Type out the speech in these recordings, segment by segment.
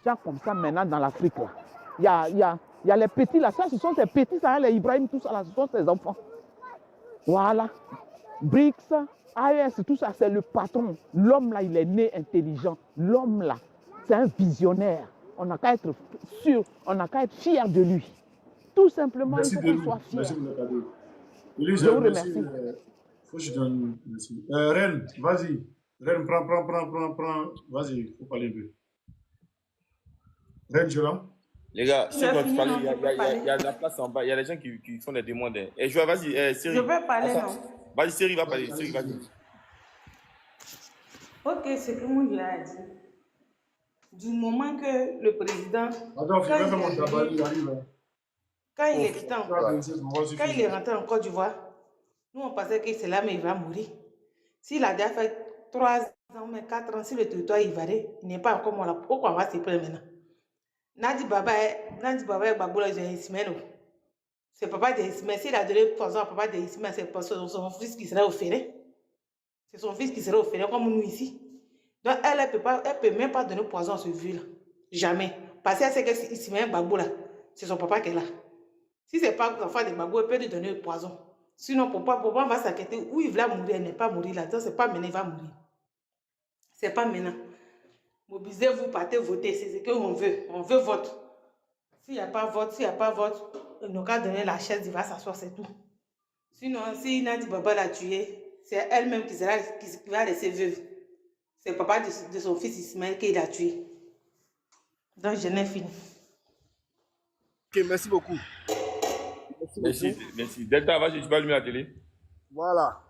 gens comme ça maintenant dans l'Afrique. Il y a les petits là, ça ce sont ces petits, ça, les Ibrahim, tout ça là, ce sont ces enfants. Voilà. BRICS, AES, tout ça, c'est le patron. L'homme là, il est né intelligent. L'homme là, c'est un visionnaire. On n'a qu'à être sûr, on n'a qu'à être fier de lui. Tout simplement, Merci il faut qu'on soit fier. Merci pour le cadeau. Élise, Je vous merci. remercie. Faut que je donne. Merci. Reine, vas-y. Reine, prends. Vas-y, il faut parler un peu. Reine, tu es là? Les gars, si vous parlez, il y a de la place en bas. Il y a des gens qui font des demandes. Et je vas-y, Siri. Je peux parler, non? Vas-y, Siri va parler. Siri, vas-y. Ok, c'est comme je l'ai dit. Du moment que le président. Attends, je vais faire mon travail, il arrive. Quand il est rentré en Côte d'Ivoire, nous on pensait que c'est là, mais il va mourir. S'il a déjà fait 3 ans, mais 4 ans, si le territoire est ivoirien, il n'est pas encore mort là. Pourquoi on va se plaindre maintenant? Nadi Baba est Baboula de Ismaël. C'est papa de Ismaël. S'il a donné poison à papa de Ismaël, c'est son fils qui sera offert. C'est son fils qui sera offert comme nous ici. Donc elle ne peut même pas donner poison à ce vieux-là. Jamais. Parce qu'elle sait que Ismaël Baboula, c'est son papa qui est là. Si ce n'est pas l'enfant de Babou, elle peut lui donner le poison. Sinon, papa va s'inquiéter. Où il va mourir, elle n'est pas mourir là. Donc, ce n'est pas maintenant, il va mourir. Ce n'est pas maintenant. Mobilisez-vous, partez voter. C'est ce qu'on veut. On veut vote. S'il n'y a pas vote, il n'a qu'à donner la chaise, il va s'asseoir, c'est tout. Sinon, si Nadi Baba l'a tué, c'est elle-même qui va laisser veuve. C'est le papa de son fils Ismaël qui l'a tué. Donc, je n'ai fini. Ok, merci beaucoup. Merci. Delta, vas-y, tu vas allumer la télé. Voilà.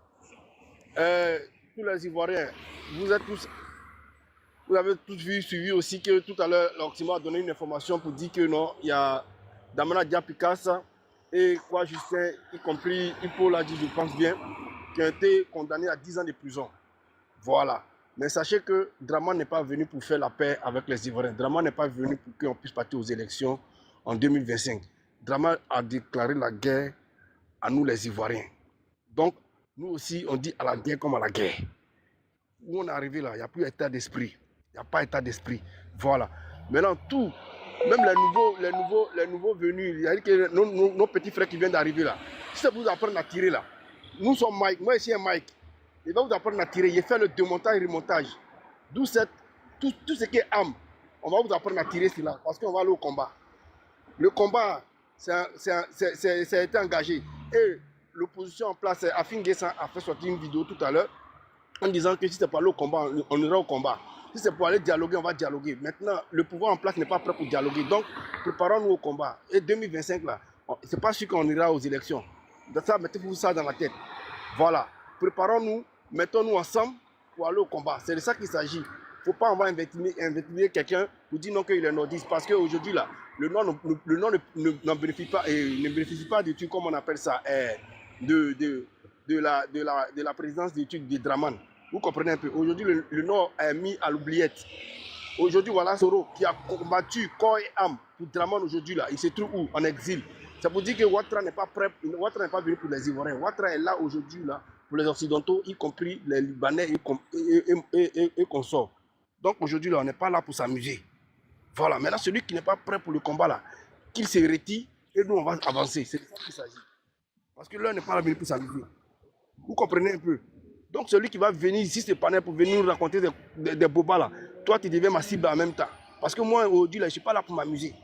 Tous les Ivoiriens, vous avez tous suivi aussi que tout à l'heure, l'Occident a donné une information pour dire que non, il y a Damana Diapicasa et quoi Justin, y compris Hippo l'a dit, je pense bien, qui ont été condamnés à 10 ans de prison. Voilà. Mais sachez que Draman n'est pas venu pour faire la paix avec les Ivoiriens. Draman n'est pas venu pour qu'on puisse partir aux élections en 2025. Draman a déclaré la guerre à nous les Ivoiriens. Donc, nous aussi, on dit à la guerre comme à la guerre. Où on est arrivé là, il n'y a plus état d'esprit. Il n'y a pas état d'esprit. Voilà. Maintenant, tout, même les nouveaux venus, il y a que nos petits frères qui viennent d'arriver là, si ça vous apprendre à tirer là, nous sommes Mike, moi ici est Mike, il va vous apprendre à tirer, il fait le démontage et remontage. D'où tout ce qui est arme, on va vous apprendre à tirer cela, parce qu'on va aller au combat. Le combat, ça a été engagé. Et l'opposition en place, Afin Guessan a fait sortir une vidéo tout à l'heure en disant que si c'est pour aller au combat, on ira au combat. Si c'est pour aller dialoguer, on va dialoguer. Maintenant, le pouvoir en place n'est pas prêt pour dialoguer. Donc, préparons-nous au combat. Et 2025, là, c'est pas sûr qu'on ira aux élections. Donc ça, mettez-vous ça dans la tête. Voilà. Préparons-nous, mettons-nous ensemble pour aller au combat. C'est de ça qu'il s'agit. Il ne faut pas envoyer investiguer quelqu'un pour dire non qu'il est nordiste. Parce qu'aujourd'hui, là, le Nord ne bénéficie pas du truc, comme on appelle ça, de la présidence du truc de Draman. Vous comprenez un peu. Aujourd'hui, le Nord est mis à l'oubliette. Aujourd'hui, voilà Soro qui a combattu corps et âme pour Draman aujourd'hui, là. Il se trouve où? En exil. Ça veut dire que Ouattara n'est pas prêt, Ouattara n'est pas venu pour les Ivoiriens. Ouattara est là aujourd'hui, là, pour les Occidentaux, y compris les Libanais et consorts. Donc aujourd'hui, là, on n'est pas là pour s'amuser. Voilà, maintenant celui qui n'est pas prêt pour le combat, là, qu'il se retire et nous, on va avancer. C'est de ça qu'il s'agit. Parce que l'heure n'est pas là pour s'amuser. Vous comprenez un peu? Donc celui qui va venir ici, c'est pas pour venir nous raconter des bobas, là. Toi, tu deviens ma cible en même temps. Parce que moi, aujourd'hui, là, je ne suis pas là pour m'amuser.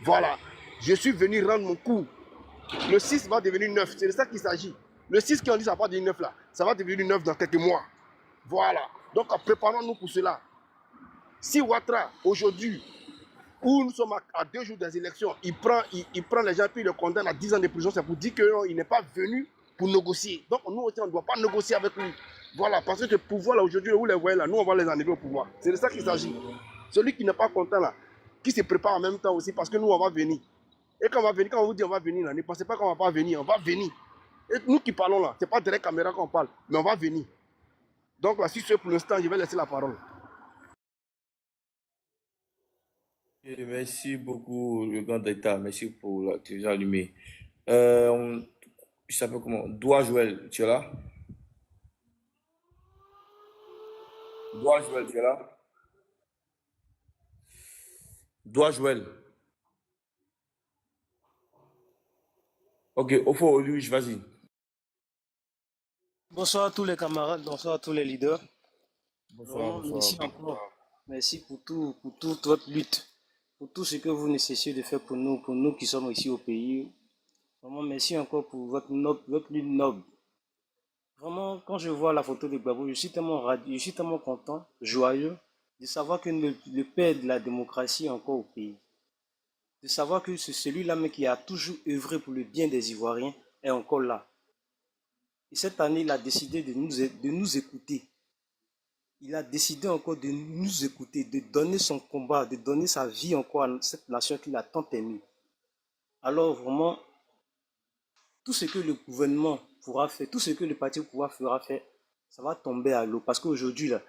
Voilà. Je suis venu rendre mon coup. Le 6 va devenir 9. C'est de ça qu'il s'agit. Le 6 qui on dit ça va devenir 9 là, ça va devenir 9 dans quelques mois. Voilà. Donc préparons-nous pour cela. Si Ouattara, aujourd'hui, où nous sommes à 2 jours des élections, il prend les gens et il les condamne à 10 ans de prison, c'est pour dire qu'il n'est pas venu pour négocier. Donc nous aussi, on ne doit pas négocier avec lui. Voilà, parce que le pouvoir là aujourd'hui, où les voyez là, nous on va les enlever au pouvoir. C'est de ça qu'il s'agit. Celui qui n'est pas content là, qui se prépare en même temps aussi, parce que nous on va venir. Et quand on va venir, quand on vous dit on va venir là, ne pensez pas qu'on ne va pas venir, on va venir. Et nous qui parlons là, ce n'est pas direct caméra qu'on parle, mais on va venir. Donc là, si c'est pour l'instant, je vais laisser la parole. Et merci beaucoup, le grand d'État. Merci pour la télévision allumée. Je sais pas comment. Doua Joël, tu es là? Doua Joël, tu es là? Doigt Joël. Ok, Ofo, Louis, vas-y. Bonsoir à tous les camarades, bonsoir à tous les leaders. Bonsoir, Vraiment, merci bonsoir. encore. Merci pour toute votre lutte, pour tout ce que vous nécessitez de faire pour nous qui sommes ici au pays. Vraiment, merci encore pour votre lutte noble. Vraiment, quand je vois la photo de Gbagbo, je suis tellement content, joyeux, de savoir que le père de la démocratie est encore au pays. De savoir que c'est celui-là même qui a toujours œuvré pour le bien des Ivoiriens est encore là. Et cette année, il a décidé de nous écouter. Il a décidé encore de nous écouter, de donner son combat, de donner sa vie encore à cette nation qu'il a tant aimée. Alors vraiment, tout ce que le gouvernement pourra faire, tout ce que le parti au pouvoir fera faire, ça va tomber à l'eau. Parce qu'aujourd'hui, là,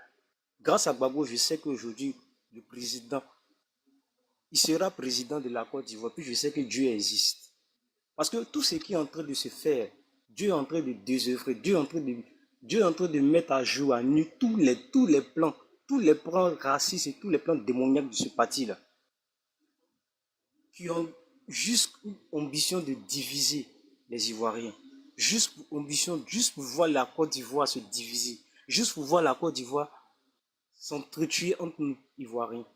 grâce à Gbagbo, je sais qu'aujourd'hui, le président, il sera président de la Côte d'Ivoire. Puis je sais que Dieu existe. Parce que tout ce qui est en train de se faire, Dieu est en train de désœuvrer, Dieu est en train de mettre à jour, à nu tous les plans racistes et tous les plans démoniaques de ce parti-là, qui ont juste une ambition de diviser les Ivoiriens, juste pour ambition, juste pour voir la Côte d'Ivoire se diviser, juste pour voir la Côte d'Ivoire s'entretuer entre nous, Ivoiriens.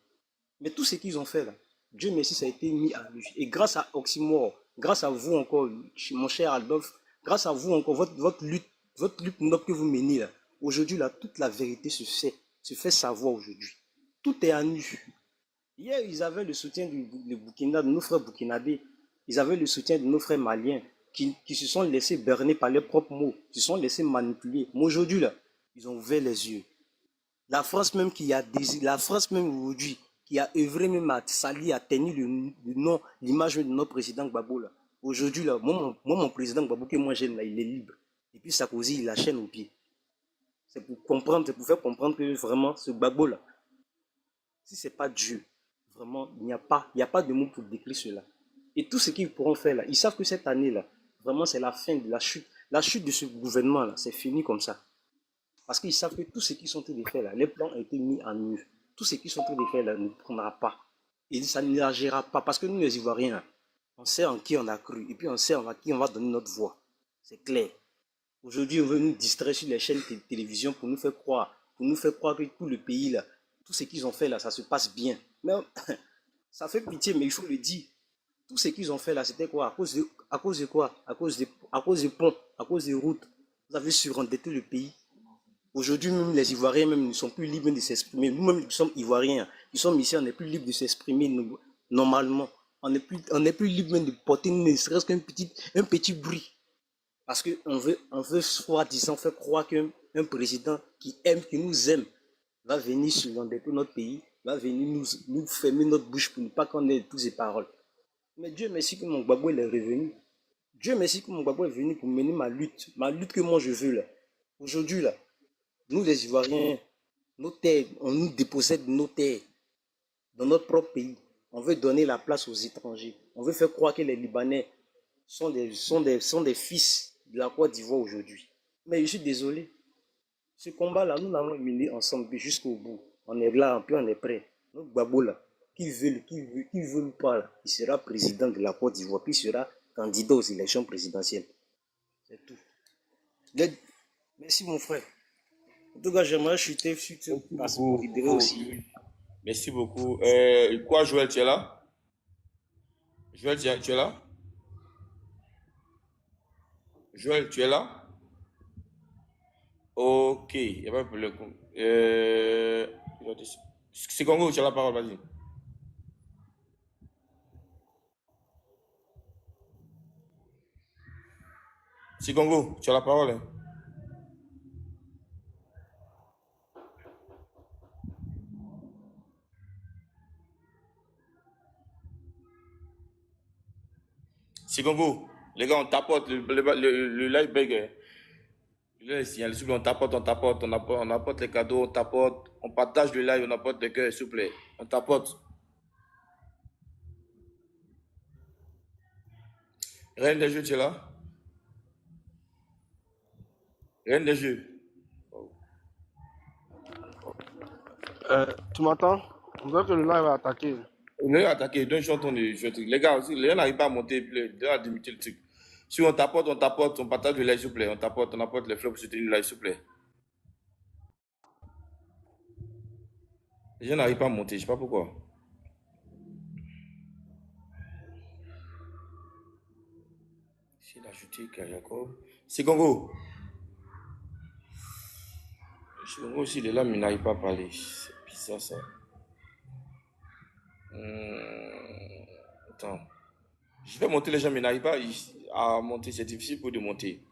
Mais tout ce qu'ils ont fait là, Dieu merci, ça a été mis à nu. Et grâce à Oxymore, grâce à vous encore, mon cher Adolphe, grâce à vous encore, votre lutte noble que vous menez là, aujourd'hui là, toute la vérité se fait savoir aujourd'hui. Tout est à nu. Hier, ils avaient le soutien du Burkina, de nos frères burkinabés. Ils avaient le soutien de nos frères maliens qui se sont laissés berner par leurs propres mots, qui se sont laissés manipuler. Mais aujourd'hui là, ils ont ouvert les yeux. La France même aujourd'hui, qui a œuvré même à salir, à tenir le nom, l'image de notre président Gbagbo là. Aujourd'hui là, mon président Gbagbo que moi j'aime là, il est libre. Et puis Sarkozy, il la chaîne au pied. C'est pour comprendre, c'est pour faire comprendre que vraiment ce Gbagbo là, si c'est pas Dieu, vraiment, il n'y a pas de mots pour décrire cela. Et tout ce qu'ils pourront faire là, ils savent que cette année là, vraiment c'est la fin de la chute de ce gouvernement là, c'est fini comme ça. Parce qu'ils savent que tout ce qu'ils sont en train de faire là, les plans ont été mis en nu. Tout ce qu'ils sont en train de faire là ne prendra pas. Et ça ne n'agira pas. Parce que nous, les Ivoiriens, on sait en qui on a cru. Et puis on sait à qui on va donner notre voix. C'est clair. Aujourd'hui, on veut nous distraire sur les chaînes de télévision pour nous faire croire que tout le pays là, tout ce qu'ils ont fait là, ça se passe bien. Mais ça fait pitié, mais il faut le dire. Tout ce qu'ils ont fait là, c'était quoi? À cause de quoi? À cause des ponts, à cause des routes. Vous avez surendetté le pays. Aujourd'hui, même les Ivoiriens même, ne sont plus libres de s'exprimer. Nous-mêmes qui sommes Ivoiriens, qui sommes ici, on n'est plus libres de s'exprimer normalement. On n'est plus libre même de porter ne serait-ce qu'un petit bruit. Parce qu'on veut soi-disant faire croire qu'un président qui nous aime, va venir surendetter notre pays, va venir nous fermer notre bouche pour ne pas qu'on ait toutes ces paroles. Mais Dieu merci que mon Gbagbo est revenu. Dieu merci que mon Gbagbo est venu pour mener ma lutte que moi je veux là. Aujourd'hui là, nous les Ivoiriens, nos terres, on nous dépossède de nos terres dans notre propre pays. On veut donner la place aux étrangers. On veut faire croire que les Libanais sont des fils de la Côte d'Ivoire aujourd'hui. Mais je suis désolé. Ce combat-là, nous l'avons mené ensemble jusqu'au bout. On est là, puis on est prêt. Notre Gbagbo là, qui veut pas, là, il sera président de la Côte d'Ivoire, puis il sera candidat aux élections présidentielles. C'est tout. Merci mon frère. En tout cas, j'aimerais chuter parce pour libérer aussi. Merci beaucoup. Quoi, Joël, tu es là? Joël, tu es là? Joël, tu es là? Ok, il n'y a pas de problème. C'est Congo, tu as la parole, vas-y. C'est Congo, tu as la parole. Hein. C'est Congo. Les gars, on tapote, le live bug. On tapote, on apporte les cadeaux, on tapote, on partage le live, on apporte les cœurs, s'il vous plaît. On tapote. Reine des jeux, tu es là? Reine des jeux. Tu m'entends? On dirait que le live va attaquer. On a attaqué, donc je suis les gars aussi, les gens n'arrivent pas à monter, les gens à limiter le truc. Si on tapote, on partage le live, s'il vous plaît. On apporte les flops pour soutenir le live, s'il vous plaît. Les gens n'arrivent pas à monter, je sais pas pourquoi. J'ai ajouté Jacob. C'est Congo. C'est Congo aussi, il est là, mais il n'arrive pas à parler. C'est bizarre ça. Attends. Je vais monter les gens, mais il n'arrive pas à monter. C'est difficile pour de monter.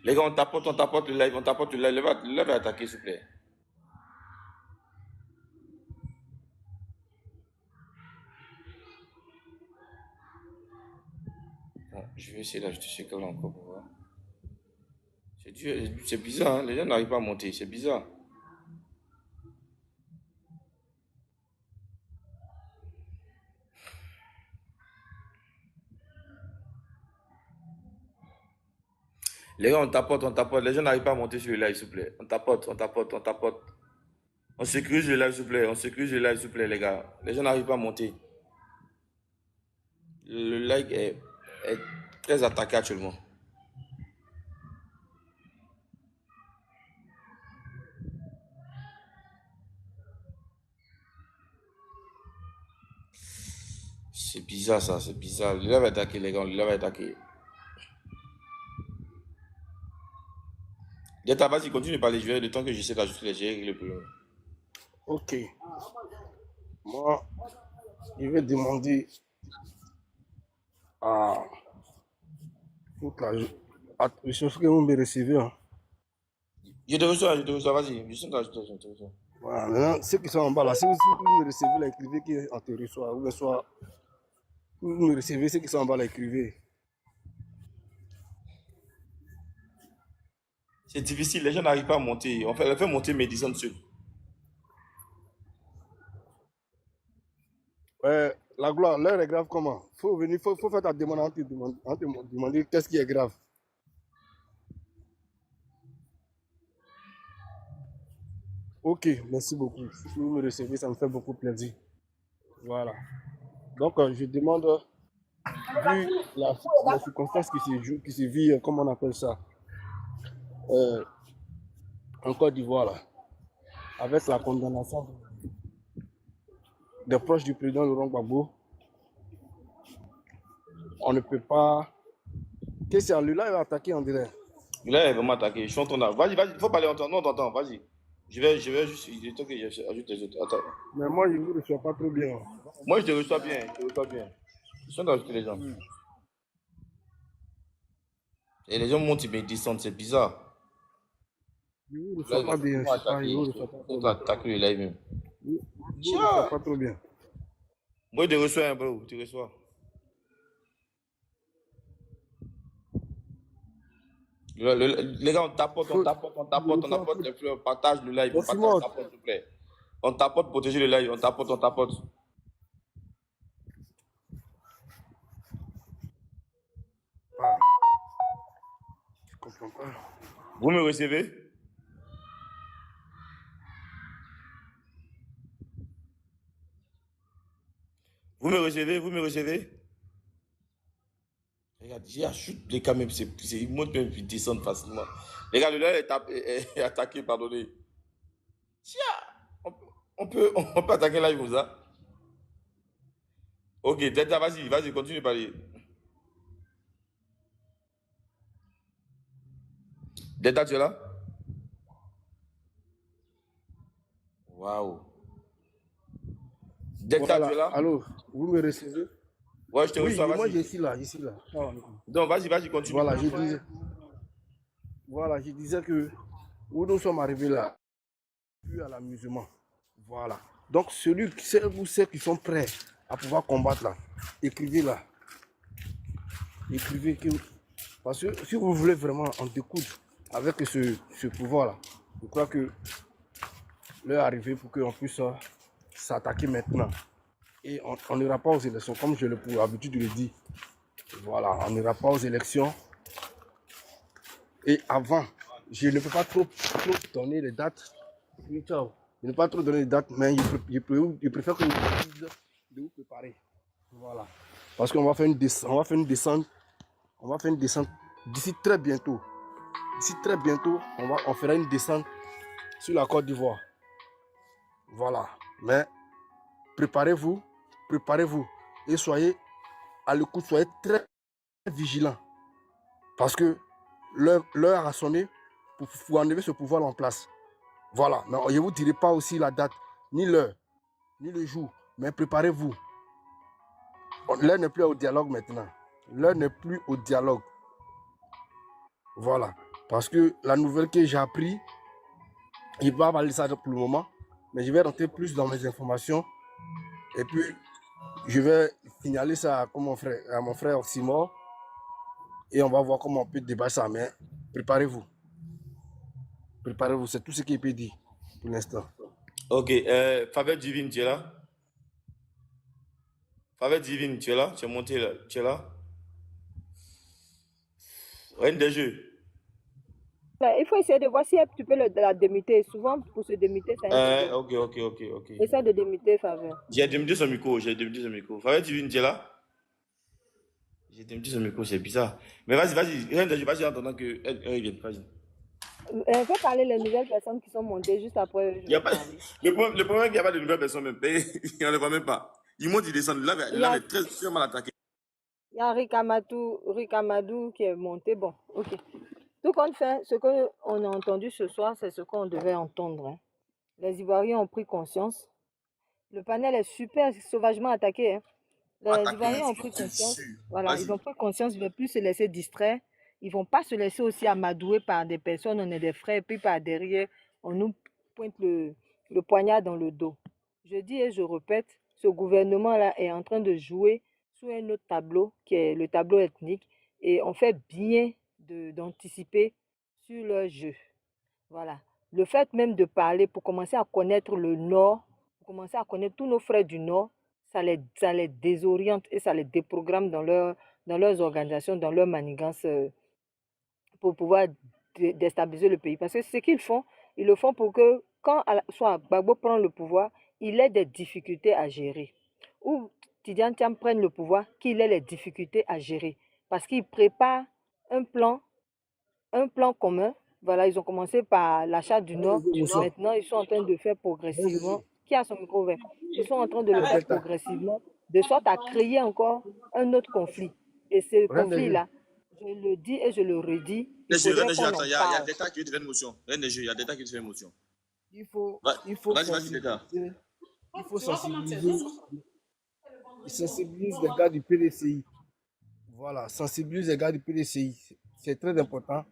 Les gars, on tapote le live, Le live va attaquer, s'il vous plaît. Bon, je vais essayer d'ajouter ce câble encore pour voir. C'est bizarre, hein? Les gens n'arrivent pas à monter, c'est bizarre. Les gars, on tapote. Les gens n'arrivent pas à monter sur le live, s'il vous plaît. On tapote. On sécurise le live, s'il vous plaît, les gars. Les gens n'arrivent pas à monter. Le live est très attaqué actuellement. C'est bizarre ça, c'est bizarre. Le live va attaquer, les gars, le live va attaquer. Deta, vas-y, continue de parler. Je vais le temps que j'essaie d'ajouter les GR, le problème. Ok. Moi, je vais demander à toute la je sais que vous me recevez. Hein. Je te reçois, vas-y. Je suis là, je te reçois. Voilà, maintenant, ceux qui sont en bas là, si vous me recevez, là, écrivez qu'on te reçoit. Ou bien soit, vous me recevez, ceux qui sont en bas là, écrivez. C'est difficile, les gens n'arrivent pas à monter. On fait monter mes 10 ans dessus. La gloire, l'heure est grave comment? Faut venir, faut faire ta demande en te demander qu'est-ce qui est grave. Ok, merci beaucoup. Si vous me recevez, ça me fait beaucoup plaisir. Voilà. Donc, je demande, vu la circonstance qui se vit, comment on appelle ça, en Côte d'Ivoire, là, avec la condamnation des proches du président Laurent Gbagbo, on ne peut pas. Qu'est-ce que c'est? Lui-là, il va attaquer en direct. Là, il va m'attaquer. Je suis en train de. Vas-y, il faut parler en temps. Non, t'entends, vas-y. Je vais juste. Il est temps que j'ajoute les autres. Attends. Mais moi, je ne vous reçois pas trop bien. Moi, je te reçois bien. Je suis en train d'ajouter les gens. Et les gens montent, ils me descendent, c'est bizarre. Je ne vous reçois pas bien. On va attaquer le live même. Je ne vous reçois pas trop bien. Moi, je te reçois, bro. Tu reçois. Les gars, on tapote les fleurs, partage le live, s'il vous plaît. On tapote, protéger le live, on tapote. Je comprends pas. Vous me recevez? Vous me recevez? Regarde, j'ajoute les caméras, ils montent même, ils descendent facilement. Les gars, le live est attaqué, pardonnez. On peut attaquer live comme ça. Ok, Deta, vas-y, continue de parler. Deta, tu es là? Waouh. Deta, Voilà. tu es là? Allô, vous me recevez? Ouais, je te reçois, vas-y. Moi, je suis là. Donc, vas-y, continue. Voilà, je disais que où nous sommes arrivés là, plus à l'amusement. Voilà. Donc, ceux qui sont prêts à pouvoir combattre là, écrivez là. Écrivez que. Parce que si vous voulez vraiment en découdre avec ce pouvoir là, je crois que l'heure est arrivée pour qu'on puisse s'attaquer maintenant. Et on n'ira pas aux élections, comme je l'ai pour habitude de le dire. Voilà, on n'ira pas aux élections. Et avant je ne peux pas trop donner les dates. Oui, ciao. Je ne peux pas trop donner les dates, mais je préfère que vous me disiez de vous préparer. Voilà. Parce qu'on va faire une descente, on va faire une descente d'ici très bientôt. D'ici très bientôt, on fera une descente sur la Côte d'Ivoire. Voilà. Mais préparez-vous et soyez à l'écoute, soyez très vigilants. Parce que l'heure a sonné pour enlever ce pouvoir en place. Voilà. Mais je ne vous dirai pas aussi la date, ni l'heure, ni le jour. Mais préparez-vous. L'heure n'est plus au dialogue maintenant. L'heure n'est plus au dialogue. Voilà. Parce que la nouvelle que j'ai appris, il va valider ça pour le moment. Mais je vais rentrer plus dans mes informations. Et puis, je vais signaler ça à mon frère Simon. Et on va voir comment on peut débattre ça. Mais préparez-vous. Préparez-vous. C'est tout ce qui peut dire pour l'instant. Ok, Faveur Divine, tu es là? Faveur Divine, tu es là? Tu es monté là? Tu es là? Reine des jeux. Il faut essayer de voir si tu peux la démuter. Souvent, pour se démuter, c'est un petit Ok. peu. Essaie de démuter, Faveur. J'ai démuté son micro, Faveur Divine, tu es là? J'ai démuté son micro, c'est bizarre. Mais vas-y, Reine des jeux, vas-y en attendant qu'elle revienne, vas-y. On peut parler les nouvelles personnes qui sont montées juste après. Il y a pas... Le problème est qu'il n'y a pas de nouvelles personnes même. Il n'y en a même pas. Ils montent, ils descendent. Là, est très mal attaqué. Il y a Rikamadou qui est monté. Bon, ok. Tout compte fait, ce qu'on a entendu ce soir, c'est ce qu'on devait entendre. Hein. Les Ivoiriens ont pris conscience. Le panel est super sauvagement attaqué. Hein. Les Ivoiriens ont pris conscience. Voilà, ils ont pris conscience, ils ne vont plus se laisser distraire. Ils ne vont pas se laisser aussi amadouer par des personnes, on est des frères, puis par derrière, on nous pointe le poignard dans le dos. Je dis et je répète, ce gouvernement-là est en train de jouer sur un autre tableau, qui est le tableau ethnique, et on fait bien d'anticiper sur leur jeu. Voilà. Le fait même de parler pour commencer à connaître le Nord, pour commencer à connaître tous nos frères du Nord, ça les désoriente et ça les déprogramme dans leurs organisations, dans leur manigance pour pouvoir déstabiliser le pays. Parce que ce qu'ils font, ils le font pour que quand soit Gbagbo prend le pouvoir, il ait des difficultés à gérer. Ou Tidiane Thiam prenne le pouvoir, qu'il ait les difficultés à gérer. Parce qu'ils préparent un plan commun. Voilà, ils ont commencé par l'achat du Nord. Maintenant, ils sont en train de faire progressivement. Qui a son micro ouvert? Ils sont en train de le faire progressivement, de sorte à créer encore un autre conflit. Et ce conflit-là, je le dis et je le redis. Il y a des tas qui deviennent émotion. Il y a des tas qui deviennent émotion. Il faut sensibiliser les gars du PDCI. Voilà, sensibiliser les gars du PDCI. C'est très important.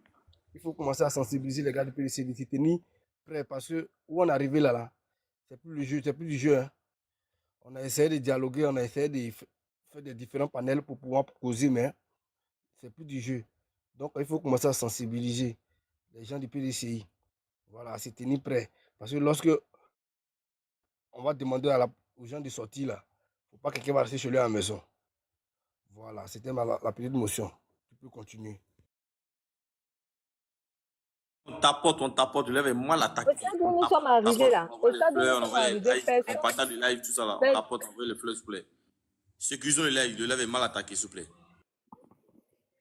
Il faut commencer à sensibiliser les gars du PDCI, de se tenir prêts. Parce que où on est arrivé là, c'est plus du jeu. Hein. On a essayé de dialoguer, on a essayé de faire des différents panels pour pouvoir causer, mais c'est plus du jeu. Donc il faut commencer à sensibiliser les gens du PDCI. Voilà, à se tenir prêts. Parce que lorsque on va demander aux gens de sortir là, il ne faut pas que quelqu'un va rester chez lui à la maison. Voilà, c'était la petite motion. Tu peux continuer. On tapote, le lève est mal attaqué. Au stade où nous sommes arrivés là, on partage le live, tout ça là, on tapote, on veut le fleur, s'il vous plaît. Sécurisons le lève est mal attaqué, s'il vous plaît.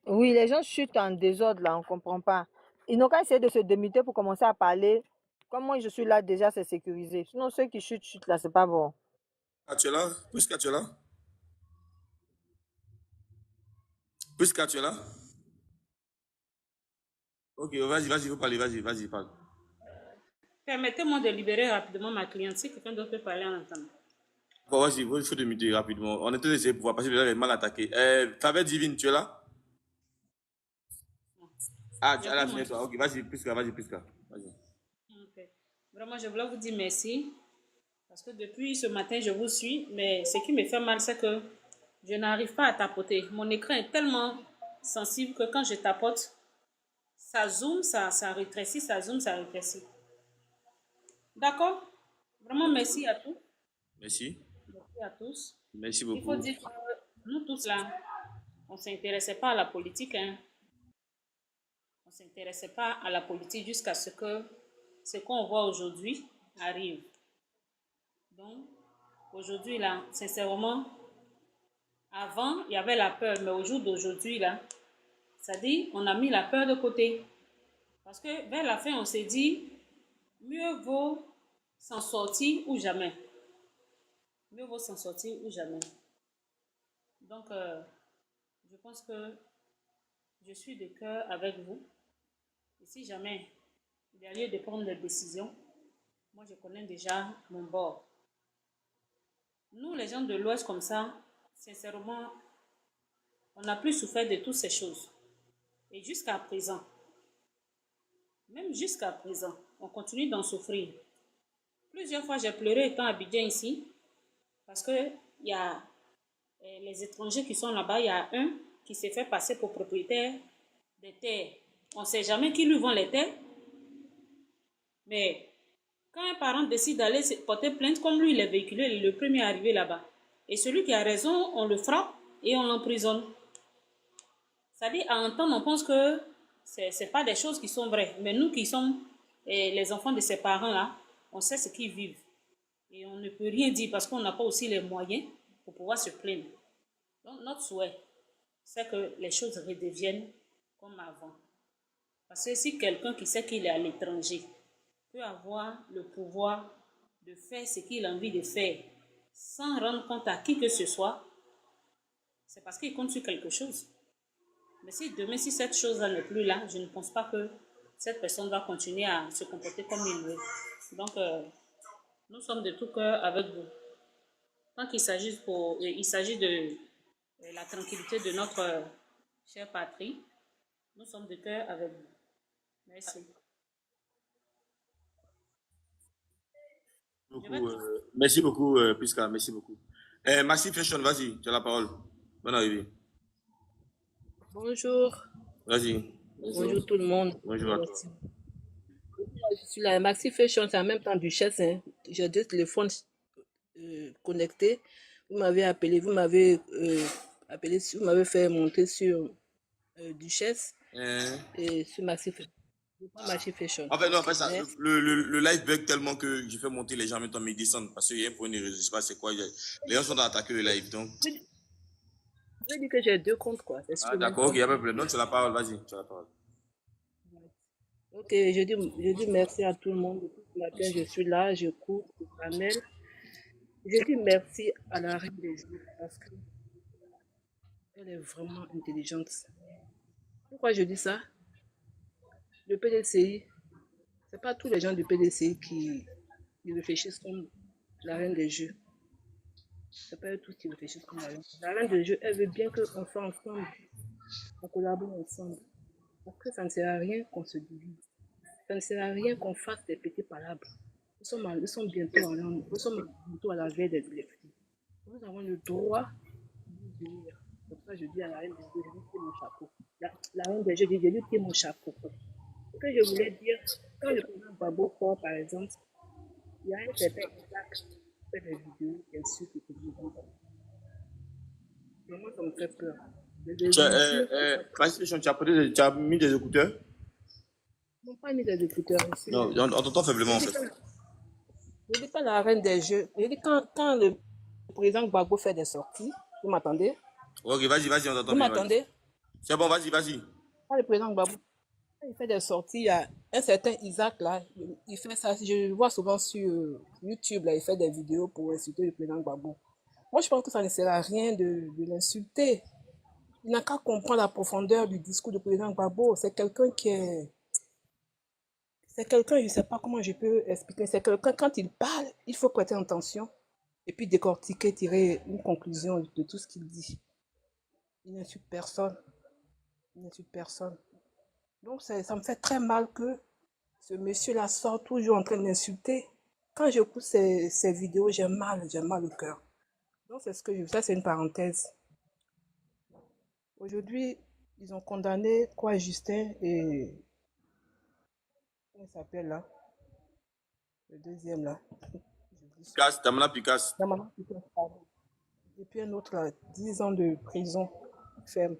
Oui, les gens chutent en désordre là, on ne comprend pas. Ils n'ont qu'à essayer de se démuter pour commencer à parler. Comme moi je suis là déjà, c'est sécurisé. Sinon ceux qui chutent là, c'est pas bon. Ah, tu es là? Puisque tu es là? Puisque tu es là? Ok, vas-y, faut parler, vas-y, parle. Permettez-moi de libérer rapidement ma cliente si quelqu'un d'autre peut parler en attendant. Bon, vas-y, il faut démuter rapidement. On est tous essayés pour voir parce que le live est mal attaqué. Faveur Divine, tu es là? Ah, tu as la fenêtre, ok, vas-y, Puisque. Vas-y. Okay. Vraiment, je voulais vous dire merci. Parce que depuis ce matin, je vous suis. Mais ce qui me fait mal, c'est que je n'arrive pas à tapoter. Mon écran est tellement sensible que quand je tapote, ça zoome, ça rétrécit, ça zoome, ça rétrécit. D'accord? Vraiment, merci à tous. Merci. Merci à tous. Merci beaucoup. Il faut dire que nous tous là, on ne s'intéressait pas à la politique. Hein. On ne s'intéressait pas à la politique jusqu'à ce que ce qu'on voit aujourd'hui arrive. Donc, aujourd'hui, là, sincèrement, avant, il y avait la peur, mais au jour d'aujourd'hui, là, ça dit, on a mis la peur de côté. Parce que vers la fin, on s'est dit, mieux vaut s'en sortir ou jamais. Mieux vaut s'en sortir ou jamais. Donc, je pense que je suis de cœur avec vous. Et si jamais il y a lieu de prendre des décisions, moi, je connais déjà mon bord. Nous, les gens de l'Ouest comme ça, sincèrement, on n'a plus souffert de toutes ces choses. Et jusqu'à présent, même jusqu'à présent, on continue d'en souffrir. Plusieurs fois, j'ai pleuré étant à Abidjan ici, parce qu'il y a les étrangers qui sont là-bas, il y a un qui s'est fait passer pour propriétaire des terres. On ne sait jamais qui lui vend les terres, mais quand un parent décide d'aller porter plainte, comme lui, il est véhiculé, il est le premier arrivé là-bas. Et celui qui a raison, on le frappe et on l'emprisonne. C'est-à-dire, à entendre, on pense que ce n'est pas des choses qui sont vraies. Mais nous qui sommes les enfants de ces parents-là, on sait ce qu'ils vivent. Et on ne peut rien dire parce qu'on n'a pas aussi les moyens pour pouvoir se plaindre. Donc, notre souhait, c'est que les choses redeviennent comme avant. Parce que si quelqu'un qui sait qu'il est à l'étranger peut avoir le pouvoir de faire ce qu'il a envie de faire sans rendre compte à qui que ce soit, c'est parce qu'il compte sur quelque chose. Mais si demain, si cette chose-là n'est plus là, je ne pense pas que cette personne va continuer à se comporter comme il veut. Donc, nous sommes de tout cœur avec vous. Tant qu'il s'agit de la tranquillité de notre chère patrie, nous sommes de cœur avec vous. Merci. Merci beaucoup, Prisca. Merci beaucoup. Massive Fashion, vas-y, tu as la parole. Bonne arrivée. Bonjour. Vas-y. Bonjour tout le monde. Bonjour à toi. Je suis la Maxi Fashion, c'est en même temps Duchesse. Hein. J'ai deux téléphones connectés. Vous m'avez appelé, vous m'avez fait monter sur Duchesse et sur Maxi Fashion. En fait, non, après ça, le live bug tellement que j'ai fait monter les gens en même temps, mais ils descendent parce qu'il y a un point de réseau, je sais pas c'est quoi. Les gens sont dans attaquer le live, donc. Je dis que j'ai deux comptes, quoi. Ah, d'accord, ok, il n'y a pas de problème. Donc, tu as la parole, vas-y, tu as la parole. Ok, je dis merci à tout le monde. Depuis ce matin, je suis là, je cours, je ramène. Je dis merci à la reine des jours parce qu'elle est vraiment intelligente. Pourquoi je dis ça? Le PDCI, c'est pas tous les gens du PDCI qui réfléchissent comme la reine des jeux. C'est pas eux tous qui réfléchissent comme la reine. La reine des jeux, elle veut bien qu'on soit ensemble, qu'on collabore ensemble. Parce que ça ne sert à rien qu'on se divise. Ça ne sert à rien qu'on fasse des petits palabres. Nous sommes bientôt à la veille des élections. Nous avons le droit de venir. Pour ça, je dis à la reine des jeux, je lui tire mon chapeau. La reine des jeux, je lui tire mon chapeau. Ce que je voulais dire, quand le président Babo sort, par exemple, il y a un certain Isaac qui fait des vidéos, bien sûr, qui publie. Vraiment, ça me fait peur. Tu as mis des écouteurs? Non, pas mis des écouteurs. Non, on t'entend faiblement en fait. Je ne dis pas la reine des jeux. Je dis quand le président Gbagbo fait des sorties, vous m'entendez? Ok, vas-y, on t'entend. Vous m'entendez? C'est bon, vas-y. Quand le président Gbagbo il fait des sorties, il y a un certain Isaac là, il fait ça. Je le vois souvent sur YouTube, là, il fait des vidéos pour insulter le président Gbagbo. Moi, je pense que ça ne sert à rien de l'insulter. Il n'a qu'à comprendre la profondeur du discours du président Gbagbo. C'est quelqu'un qui est... C'est quelqu'un, je ne sais pas comment je peux expliquer. C'est quelqu'un, quand il parle, il faut prêter attention et puis décortiquer, tirer une conclusion de tout ce qu'il dit. Il n'insulte personne. Donc, ça me fait très mal que ce monsieur-là sort toujours en train d'insulter. Quand j'écoute ces vidéos, j'ai mal au cœur. Donc, c'est ce que je... Ça, c'est une parenthèse. Aujourd'hui, ils ont condamné Justin et... Comment il s'appelle là? Le deuxième là. Damana Picasse. Pardon. Et puis un autre là, 10 ans de prison ferme.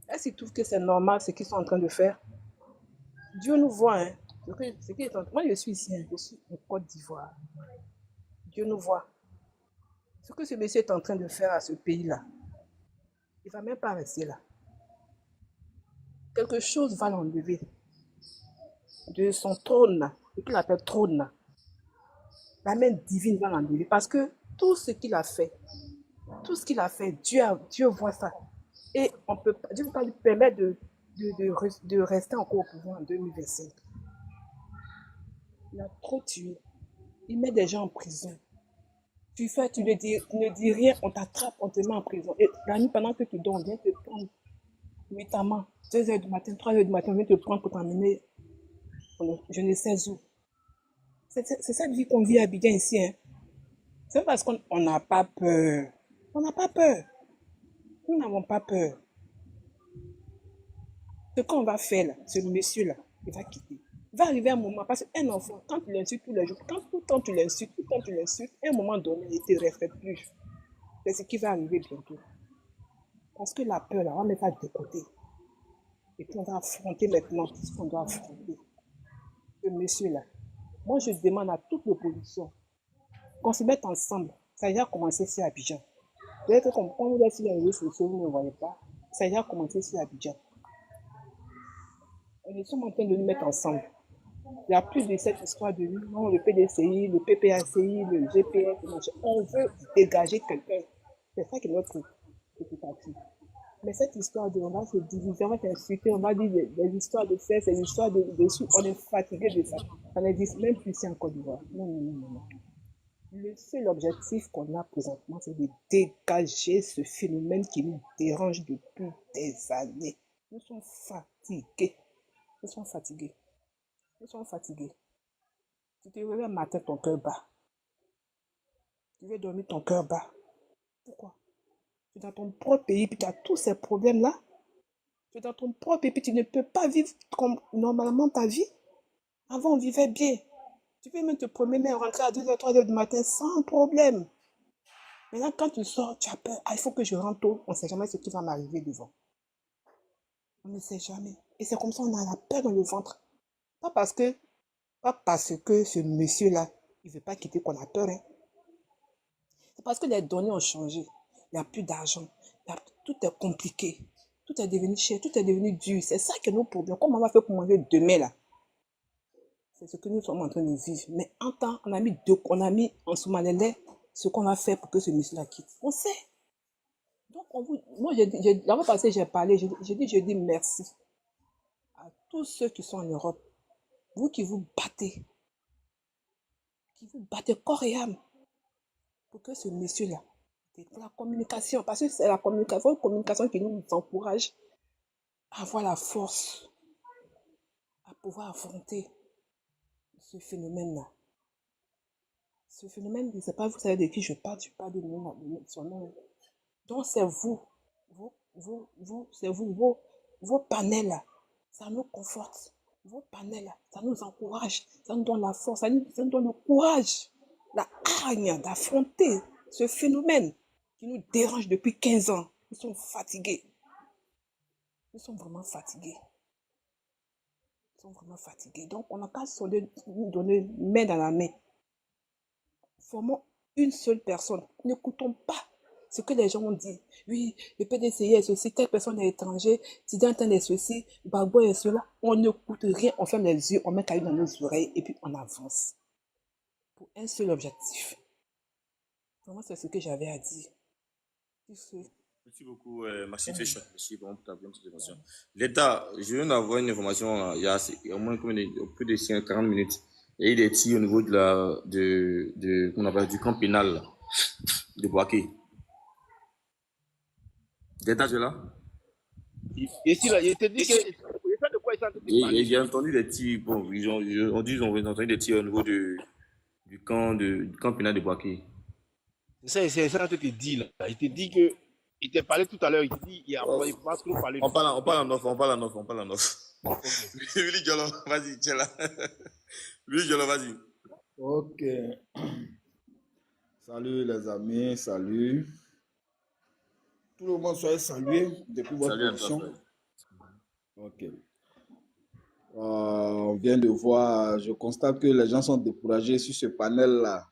Est-ce qu'ils trouvent que c'est normal ce qu'ils sont en train de faire? Dieu nous voit. Hein. Moi, je suis ici, hein. Je suis en Côte d'Ivoire. Dieu nous voit. Ce que ce monsieur est en train de faire à ce pays-là, il ne va même pas rester là. Quelque chose va l'enlever de son trône, ce qu'il appelle trône. La main divine va l'enlever parce que tout ce qu'il a fait, Dieu voit ça. Et Dieu ne peut pas lui permettre de rester encore au pouvoir en 2025. Il a trop tué. Il met des gens en prison. Tu ne dis rien, on t'attrape, on te met en prison. Et la nuit, pendant que tu dors, on vient te prendre nuitamment, 2h du matin, 3h du matin, on vient te prendre pour t'emmener, je ne sais où. C'est cette vie qu'on vit à Abidjan ici. Hein. C'est parce qu'on n'a pas peur. On n'a pas peur. Nous n'avons pas peur. Ce qu'on va faire là, ce monsieur-là, il va quitter. Il va arriver un moment, parce qu'un enfant, quand tu l'insultes tous les jours, tout le temps tu l'insultes, à un moment donné, il ne te respecte plus. C'est ce qui va arriver bientôt. Parce que la peur, là, on va mettre ça de côté. Et puis on va affronter maintenant tout ce qu'on doit affronter. Ce monsieur-là. Moi, je demande à toute l'opposition qu'on se mette ensemble. Ça a déjà commencé ici à Abidjan. Peut-être qu'on vous laisse sur les réseaux sociaux, vous ne voyez pas. Ça a déjà commencé ici à Abidjan. On est en train de nous mettre ensemble. Il n'y a plus de cette histoire de non, le PDCI, le PPACI, le GPF. On veut dégager quelqu'un. C'est ça qui est notre préoccupation. Mais cette histoire de on va se diviser, on va s'insulter, on va dire des histoires de fesses, des histoires de sous, on est fatigué de ça. Ça n'existe même plus ici en Côte d'Ivoire. Non. Le seul objectif qu'on a présentement, c'est de dégager ce phénomène qui nous dérange depuis des années. Nous sommes fatigués. Nous sommes fatigués. Tu te réveilles un matin, ton cœur bat. Tu veux dormir, ton cœur bat. Pourquoi? Tu es dans ton propre pays, puis tu as tous ces problèmes-là. Tu es dans ton propre pays, puis tu ne peux pas vivre comme normalement ta vie. Avant, on vivait bien. Tu peux même te promener, rentrer à 2h, 3h du matin sans problème. Maintenant, quand tu sors, tu as peur. Ah, il faut que je rentre tôt. On ne sait jamais ce qui va m'arriver devant. On ne sait jamais. Et c'est comme ça, on a la peur dans le ventre. Pas parce que ce monsieur-là, il ne veut pas quitter qu'on a peur. Hein. C'est parce que les données ont changé. Il n'y a plus d'argent. Tout est compliqué. Tout est devenu cher. Tout est devenu dur. C'est ça que nos problèmes. Comment on va faire pour manger demain là? C'est ce que nous sommes en train de vivre. Mais en temps, on a mis en sous-manelais ce qu'on va faire pour que ce monsieur-là quitte. On sait. Donc, moi, la fois passée, j'ai parlé, je dis merci à tous ceux qui sont en Europe. Vous qui vous battez corps et âme pour que ce monsieur-là, c'est la communication, parce que c'est la communication qui nous encourage à avoir la force, à pouvoir affronter ce phénomène-là. Ce phénomène, je ne sais pas, vous savez de qui je parle de son nom. Donc c'est vos panels là, ça nous conforte. Vos panels là, ça nous encourage, ça nous donne la force, ça nous donne le courage, la hargne d'affronter ce phénomène qui nous dérange depuis 15 ans. Nous sommes fatigués. Nous sommes vraiment fatigués. Donc on n'a qu'à nous donner main dans la main. Formons une seule personne. N'écoutons pas ce que les gens ont dit. Oui, le PDCI est ceci, telle personne est étranger, Tidantin est ceci, Bagbo est cela. On n'écoute rien, on ferme les yeux, on met caillou dans nos oreilles et puis on avance. Pour un seul objectif. Vraiment, c'est ce que j'avais à dire. Merci beaucoup, Maxime Féchon. Merci pour ta bonne intervention. L'État, je viens d'avoir une information, il y a au moins plus de 40 minutes. Il y a eu des tirs au niveau qu'on appelle du camp pénal là, de Boaké. L'État, tu es là? Il te dit que. De quoi j'ai entendu des tirs. Bon, ils ont entendu des tirs au niveau du camp pénal de Boaké. C'est ça que tu te dis là. Il te dit que. Il t'a parlé tout à l'heure, il te dit il ne faut pas trop parler. On parle en off. Willy Diolo, vas-y, tiens là. Willy Diolo, vas-y. Ok. Salut les amis, salut. Tout le monde soit salué depuis votre position. Ok. On vient de voir, je constate que les gens sont découragés sur ce panel-là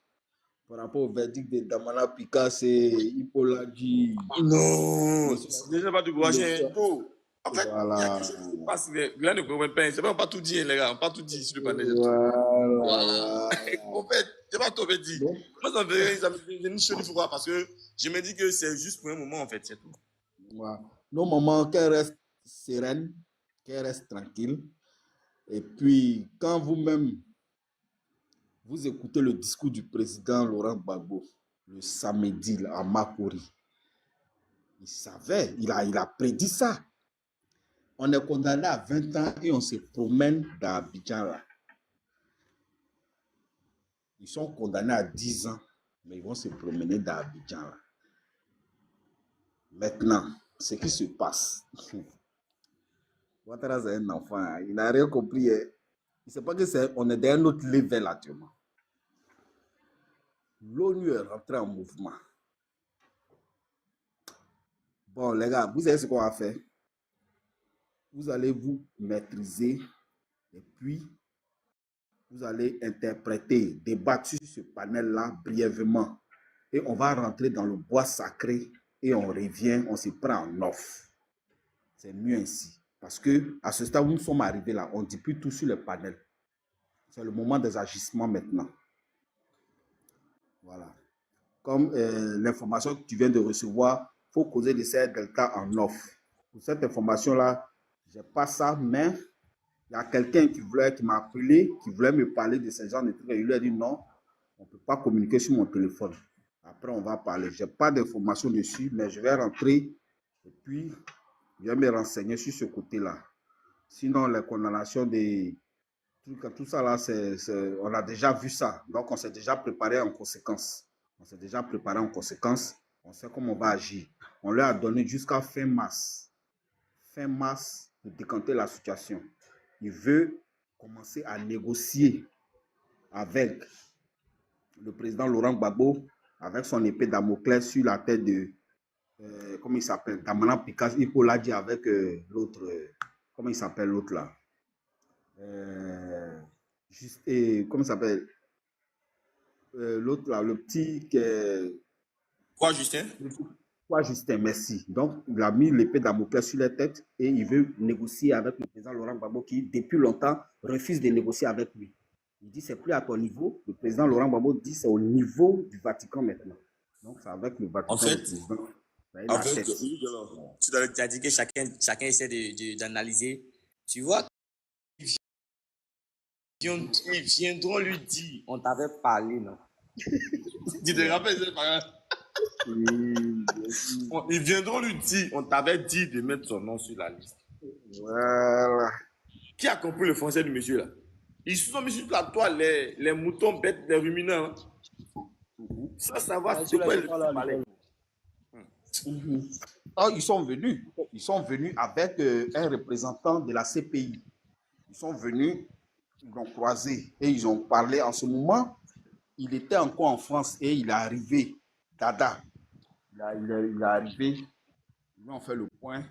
par rapport au verdict de Damana Picasso et Hippolyte. Non, Le déjà pas de courage. soir. En fait, il y a Voilà. quelque chose qui se passe. Les gars ne comprennent pas. C'est pas, on pas tout dit, les gars. On pas tout dit sur le panel. Voilà. En fait, c'est pas tout dit. Donc, Moi, ça me fait une chaud froid parce que je me dis que c'est juste pour un moment, en fait, c'est tout. voilà. Nos mamans, qu'elles restent sereines, qu'elles restent tranquilles. Et puis, quand vous-même, vous écoutez le discours du président Laurent Gbagbo le samedi là, à Makori, il savait, il a prédit ça. On est condamné à 20 ans et on se promène dans Abidjan là. Ils sont condamnés à 10 ans, mais ils vont se promener dans Abidjan là. Maintenant, ce qui se passe. Ouattara, c'est un enfant, hein. Il n'a rien compris. Hein. Il ne sait pas que on est dans un autre level actuellement. L'ONU est rentrée en mouvement. Bon, les gars, vous savez ce qu'on va faire? Vous allez vous maîtriser et puis vous allez interpréter, débattre sur ce panel-là brièvement. Et on va rentrer dans le bois sacré et on revient, on se prend en off. C'est mieux ainsi. Parce que à ce stade où nous sommes arrivés là, on ne dit plus tout sur le panel. C'est le moment des agissements maintenant. Voilà. Comme l'information que tu viens de recevoir, il faut causer des CR Delta en off. Pour cette information-là, je n'ai pas ça, mais il y a quelqu'un qui m'a appelé, qui voulait me parler de ces gens de trucs. Et il lui a dit non, on ne peut pas communiquer sur mon téléphone. Après, on va parler. Je n'ai pas d'informations dessus, mais je vais rentrer et puis je vais me renseigner sur ce côté-là. Sinon, les condamnations des trucs, tout ça là, on a déjà vu ça. Donc, on s'est déjà préparé en conséquence. On s'est déjà préparé en conséquence. On sait comment on va agir. On leur a donné jusqu'à fin mars. Fin mars pour décanter la situation. Il veut commencer à négocier avec le président Laurent Gbagbo, avec son épée Damoclès sur la tête de, comment il s'appelle, Damana Picasso, Hippolyte avec l'autre, comment il s'appelle l'autre là, comment il s'appelle, l'autre là, le petit Quoi, Justin? Quoi, Justin, merci. Donc, il a mis l'épée Damoclès sur la tête et il veut négocier avec le président Laurent Gbagbo qui, depuis longtemps, refuse de négocier avec lui. Il dit, c'est plus à ton niveau. Le président Laurent Gbagbo dit, c'est au niveau du Vatican maintenant. Donc, c'est avec le Vatican. En fait, avec, tu as dit que chacun essaie d'analyser. Tu vois, ils viendront lui dire, on t'avait parlé, non? Tu te rappelles, c'est pas grave. Ils viendront lui dire, on t'avait dit de mettre son nom sur la liste. Voilà. Qui a compris le français du monsieur là? Ils se sont mis sur la toile, les moutons bêtes, les ruminants. Sans savoir de quoi ils parlaient. Oh, ils sont venus avec un représentant de la CPI. Ils sont venus, ils l'ont croisé et ils ont parlé. En ce moment, il était encore en France et il est arrivé. Dada, il est arrivé, ils lui ont fait le point,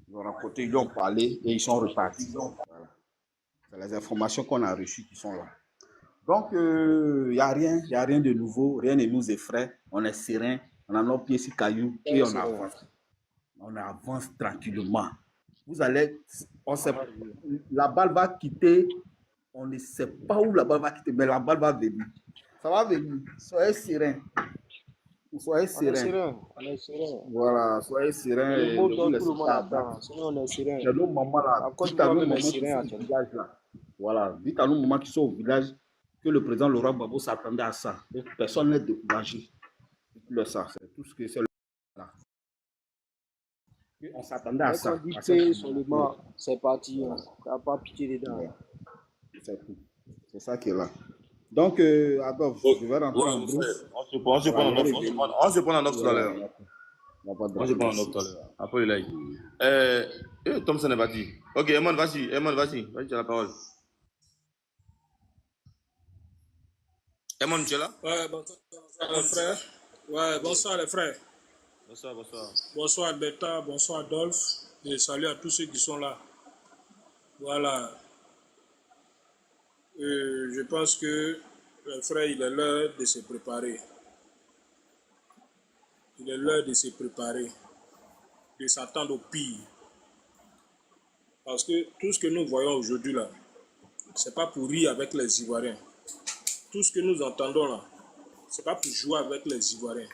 ils l'ont rencontré, ils lui ont parlé et ils sont repartis. Voilà. C'est les informations qu'on a reçues qui sont là. Donc, il n'y a rien de nouveau, rien ne nous effraie, on est serein, on a nos pieds sur cailloux et on avance. On avance tranquillement. Vous allez, la balle va quitter, on ne sait pas où la balle va quitter, mais la balle va venir. Ça va venir, soyez serein. Soyez serein. On est serein. Voilà, soyez serein. Le mot dont tout le monde attend. Sinon, on est serein. C'est nos mamans là. Dites à nos mamans qui sont au village là. Voilà, dites à nos mamans qui sont au village que le président Laurent Gbagbo s'attendait à ça. Personne n'est découragé. Dites-le ça, c'est tout ce que c'est là. On s'attendait à ça. Quand on dit seulement, c'est parti. On n'a pas pitié dedans. C'est tout. C'est ça qui est là. Donc, Adolphe, je vais rentrer en brousse. On se prend en off tout à l'heure. On se prend en off tout à l'heure. Après le live. Thompson est parti. Ok, Eman, vas-y. Vas-y, tu as la parole. Eman, tu es là? Ouais, bonsoir les frères. Ouais, bonsoir les frères. Bonsoir. Bonsoir Beta, bonsoir Adolphe. Et salut à tous ceux qui sont là. Voilà. Je pense que, frère, il est l'heure de se préparer. Il est l'heure de se préparer, de s'attendre au pire. Parce que tout ce que nous voyons aujourd'hui là, c'est pas pour rire avec les Ivoiriens. Tout ce que nous entendons là, c'est pas pour jouer avec les Ivoiriens.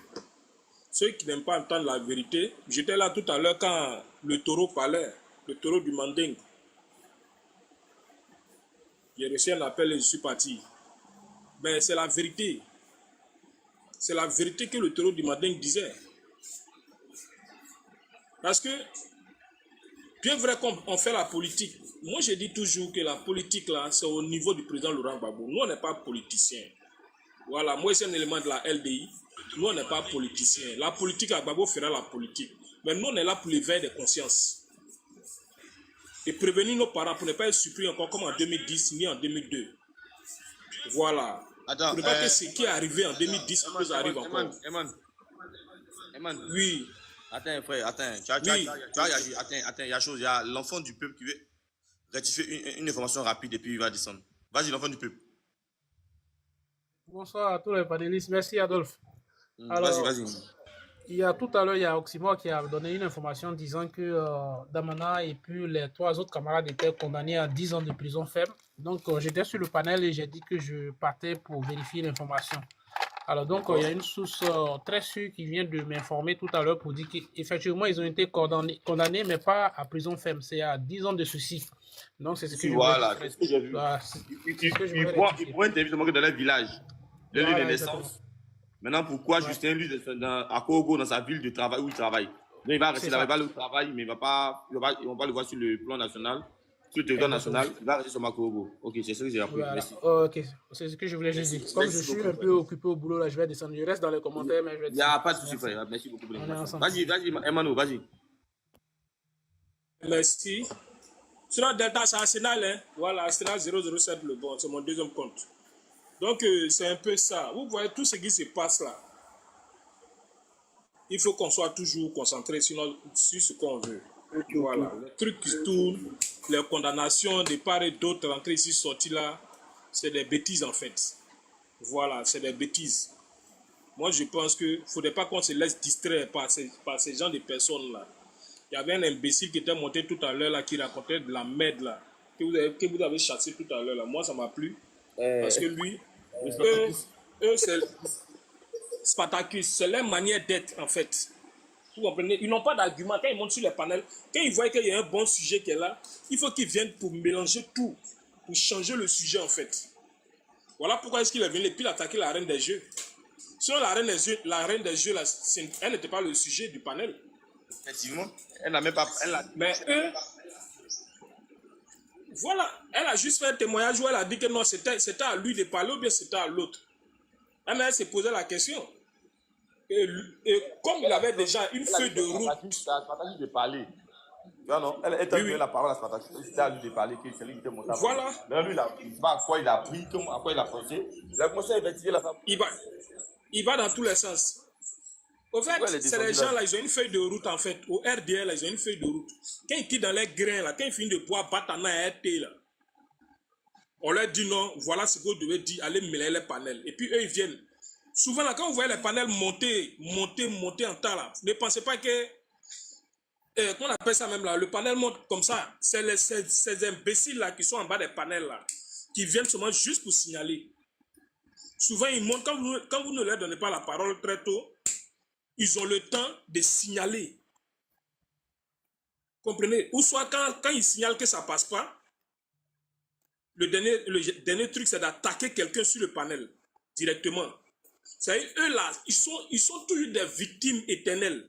Ceux qui n'aiment pas entendre la vérité, j'étais là tout à l'heure quand le taureau parlait, le taureau du Manding. J'ai reçu un appel et je suis parti. Mais c'est la vérité. C'est la vérité que le taureau du Manding disait. Parce que, bien vrai qu'on fait la politique, moi je dis toujours que la politique là, c'est au niveau du président Laurent Gbagbo. Nous on n'est pas politiciens. Voilà, moi c'est un élément de la LDI. Nous on n'est pas politiciens. La politique, à Gbagbo fera la politique. Mais nous on est là pour l'éveil des consciences. Et prévenir nos parents pour ne pas être surpris encore comme en 2010 ni en 2002. Voilà. Attends, pour ne pas que ce qui est arrivé en 2010 arrive encore. Eman. Oui. Attends, frère, attends. Tu as réagi. Attends, il y a chose. Il y a l'enfant du peuple qui veut rectifier une information rapide et puis il va descendre. Vas-y, l'enfant du peuple. Bonsoir à tous les panélistes. Merci, Adolphe. Alors, Vas-y. il y a tout à l'heure, il y a Oxymore qui a donné une information disant que Damana et puis les 3 autres camarades étaient condamnés à 10 ans de prison ferme. Donc, j'étais sur le panel et j'ai dit que je partais pour vérifier l'information. Alors, donc, il y a une source très sûre qui vient de m'informer tout à l'heure pour dire qu'effectivement, ils ont été condamnés, mais pas à prison ferme. C'est à 10 ans de sursis. Donc, c'est ce que voilà, c'est ce que j'ai vu. Ils vont évidemment dans leur village, le lieu de naissance. Maintenant, pourquoi Justin, lui, à Kogo, dans sa ville de travail, où il travaille? Donc, il va rester là-bas, il va aller au travail, mais on va le voir sur le plan national, sur le territoire national, il va rester sur Makogo. Ok, c'est ce que j'ai appris. Voilà. Merci. Ok, c'est ce que je voulais juste dire. Comme je suis un peu occupé au boulot, là, je vais descendre. Je reste dans les commentaires, mais je vais Il n'y a pas de souci, frère. Merci beaucoup pour l'information. Vas-y, Emmanuel, vas-y. Merci. Sur Delta, c'est Arsenal, hein? Voilà, Arsenal 007, le bon, c'est mon deuxième compte. Donc, c'est un peu ça. Vous voyez tout ce qui se passe là. Il faut qu'on soit toujours concentré sur ce qu'on veut. Voilà. Les trucs qui tournent, les condamnations de part et d'autre, rentrer ici, sortir là, c'est des bêtises en fait. Voilà, c'est des bêtises. Moi, je pense qu'il ne faudrait pas qu'on se laisse distraire par ces gens de personnes là. Il y avait un imbécile qui était monté tout à l'heure là, qui racontait de la merde là, que vous avez chassé tout à l'heure là. Moi, ça m'a plu. Parce que lui, eux c'est Spartacus, c'est leur manière d'être en fait. Vous comprenez? Ils n'ont pas d'argument. Quand ils montent sur les panels, quand ils voient qu'il y a un bon sujet qui est là, il faut qu'ils viennent pour mélanger tout, pour changer le sujet en fait. Voilà pourquoi est-ce qu'il est venu et puis attaquer la reine des jeux. Sinon la reine des jeux là, elle n'était pas le sujet du panel. Effectivement, elle n'a même pas. Mais eux, voilà, elle a juste fait un témoignage où elle a dit que non, c'était à lui de parler ou bien c'était à l'autre. Mais elle s'est posé la question. Et comme il avait déjà une feuille de route. C'est à Spartacus de parler. Non, elle t'a donné la parole à Spartacus. C'était à lui de parler, que c'est lui qui était monté. Voilà. Mais lui, il ne sait pas à quoi il a pris, à quoi il a pensé. Il a commencé à investiguer la femme. Il va dans tous les sens. Au fait, c'est les gens là, ils ont une feuille de route en fait. Au RDL, ils ont une feuille de route. Quand ils quittent dans les grains là, quand ils finissent de boire Batana et RT là, on leur dit non, voilà ce que vous devez dire, allez mêler les panels. Et puis eux, ils viennent. Souvent là, quand vous voyez les panels monter en temps là, ne pensez pas que, qu'on appelle ça même là, le panel monte comme ça. C'est ces imbéciles là qui sont en bas des panels là, qui viennent seulement juste pour signaler. Souvent, ils montent, quand vous ne leur donnez pas la parole très tôt, ils ont le temps de signaler. Comprenez? Ou soit quand ils signalent que ça ne passe pas, le dernier truc, c'est d'attaquer quelqu'un sur le panel, directement. C'est-à-dire, eux là, ils sont toujours des victimes éternelles.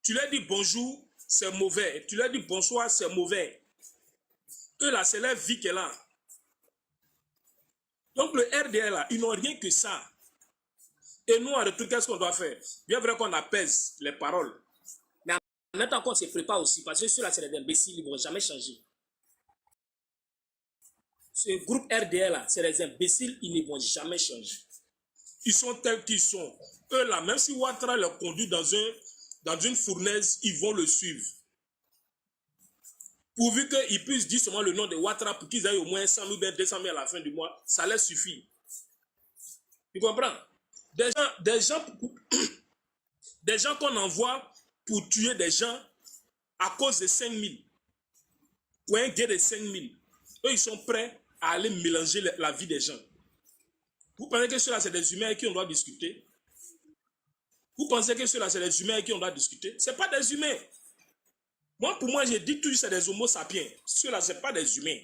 Tu leur dis bonjour, c'est mauvais. Tu leur dis bonsoir, c'est mauvais. Eux là, c'est leur vie qui est là. Donc le RDL là, ils n'ont rien que ça. Et nous, en retour, qu'est-ce qu'on doit faire? Bien vrai qu'on apaise les paroles. Mais en même temps qu'on se prépare aussi, parce que ceux-là, c'est des imbéciles, ils ne vont jamais changer. Ce groupe RDL là, c'est des imbéciles, ils ne vont jamais changer. Ils sont tels qu'ils sont. Eux là, même si Ouattara les conduit dans une fournaise, ils vont le suivre. Pourvu qu'ils puissent dire seulement le nom de Ouattara pour qu'ils aient au moins 100 000 ou 200 000 à la fin du mois, ça leur suffit. Tu comprends? Des gens qu'on envoie pour tuer des gens à cause de 5 000. Ou un gain de 5 000. Eux, ils sont prêts à aller mélanger la vie des gens. Vous pensez que ceux-là, c'est des humains avec qui on doit discuter? Vous pensez que ceux-là, c'est des humains avec qui on doit discuter? Ce n'est pas des humains. Moi, pour moi, j'ai dit toujours c'est des homo sapiens. Ceux-là, ce n'est pas des humains.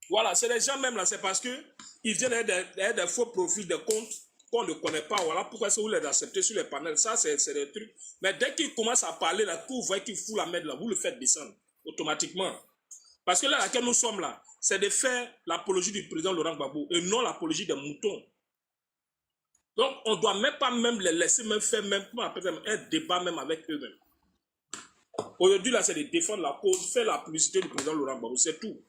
Voilà, c'est des gens même là, c'est parce qu'ils viennent avec des faux profils de comptes qu'on ne connaît pas. Voilà pourquoi c'est vous les acceptez sur les panels. Ça, c'est des trucs. Mais dès qu'ils commencent à parler, là, que vous voyez qu'ils foutent la merde là, vous le faites descendre automatiquement. Parce que là, à laquelle nous sommes là, c'est de faire l'apologie du président Laurent Gbagbo et non l'apologie des moutons. Donc, on ne doit même pas les laisser faire un débat même avec eux-mêmes. Aujourd'hui, là, c'est de défendre la cause, faire la publicité du président Laurent Gbagbo, c'est tout.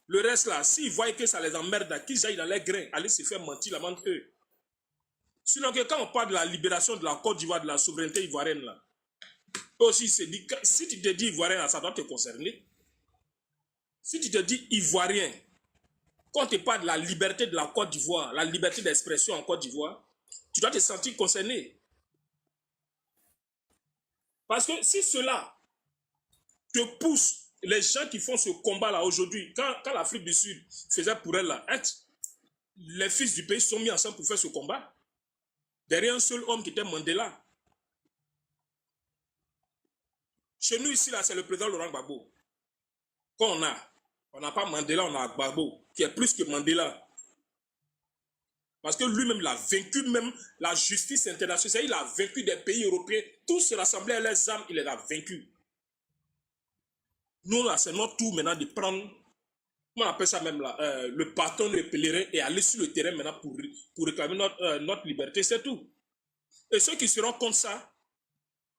Le reste, là, s'ils voient que ça les emmerde, qu'ils aillent dans les grains, aller se faire mentir là entre eux. Sinon, que quand on parle de la libération de la Côte d'Ivoire, de la souveraineté ivoirienne, là, aussi, dit, si tu te dis ivoirien, là, ça doit te concerner. Si tu te dis ivoirien, quand on te parle de la liberté de la Côte d'Ivoire, la liberté d'expression en Côte d'Ivoire, tu dois te sentir concerné. Parce que si cela te pousse, les gens qui font ce combat-là aujourd'hui, quand l'Afrique du Sud faisait pour elle, là, les fils du pays sont mis ensemble pour faire ce combat, derrière un seul homme qui était Mandela. Chez nous ici, là, c'est le président Laurent Gbagbo. Qu'on a. On n'a pas Mandela, on a Gbagbo, qui est plus que Mandela. Parce que lui-même, il a vaincu même la justice internationale. Il a vaincu des pays européens. Tous se rassemblaient à leurs armes, il les a vaincus. Nous, là, c'est notre tour maintenant de prendre, comment on appelle ça même là, le bâton, le pèlerin et aller sur le terrain maintenant pour réclamer notre liberté, c'est tout. Et ceux qui seront contre ça,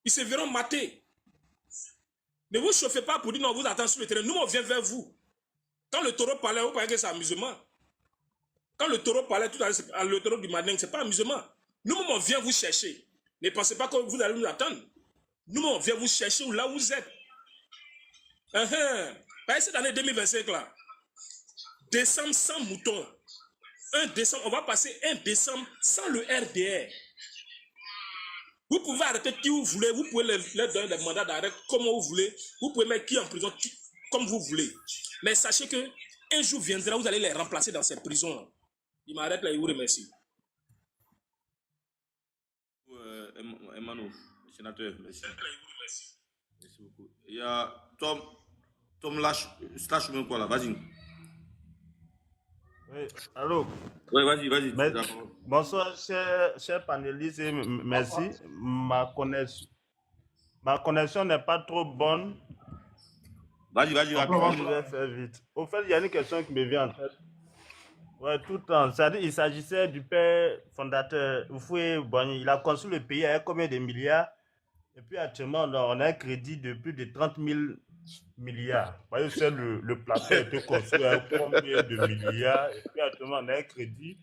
ils se verront matés. Ne vous chauffez pas pour dire non, vous attendez sur le terrain. Nous, on vient vers vous. Quand le taureau parlait, vous croyez que c'est amusement. Quand le taureau parlait tout à l'heure, le taureau du Manding, ce n'est pas amusement. Nous, on vient vous chercher. Ne pensez pas que vous allez nous attendre. Nous, on vient vous chercher là où vous êtes. Cette année 2025 là, décembre sans mouton. 1 décembre, on va passer 1 décembre sans le RDR. Vous pouvez arrêter qui vous voulez, vous pouvez leur donner des mandats d'arrêt comme vous voulez, vous pouvez mettre qui en prison comme vous voulez. Mais sachez que un jour viendra, vous allez les remplacer dans ces prisons. Il m'arrête là, il vous remercie. Emmanuel, sénateur, merci. Merci beaucoup. Il y a Tom Slash même quoi là, vas-y. Oui, allô? Oui, vas-y. Bonsoir, chers panélistes, et merci. Ma connexion n'est pas trop bonne. Vas-y, Je vais faire vite. Au fait, il y a une question qui me vient en tête. Ouais, tout le temps. C'est-à-dire, il s'agissait du père fondateur, Houphouët Boigny. Il a construit le pays avec combien de milliards? Et puis actuellement, on a un crédit de plus de 30 000 milliards. Vous voyez, c'est le plateau a été construit avec combien de milliards? Et puis actuellement, on a un crédit.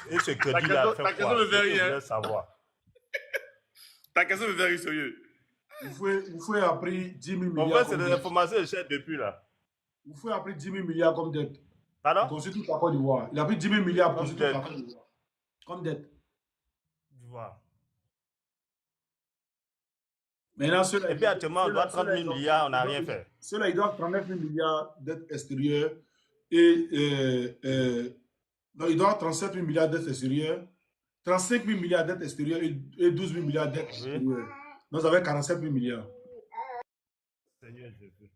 Et ce crédit-là fait quoi? Ta question me fait rire. Je voulais savoir. Ta question me fait rire, sérieux. Houphouët a pris 10 000 milliards. En fait, c'est des informations que j'ai depuis là. Houphouët a pris 10 000 milliards comme dette. Pardon? Il construit toute la Côte d'Ivoire. Il a pris 10 000 milliards pour construire toute la Côte d'Ivoire. Comme dette. Voilà. Maintenant, et puis actuellement, on doit 30 000 milliards, on n'a rien fait. Ceux-là, ils doivent 39 000 milliards d'aides extérieures et non, ils doivent 37 000 milliards d'aides extérieures, 35 000 milliards d'aides extérieures et 12 000 milliards d'aides extérieures. Donc, ça fait 47 000 milliards. Seigneur Jésus.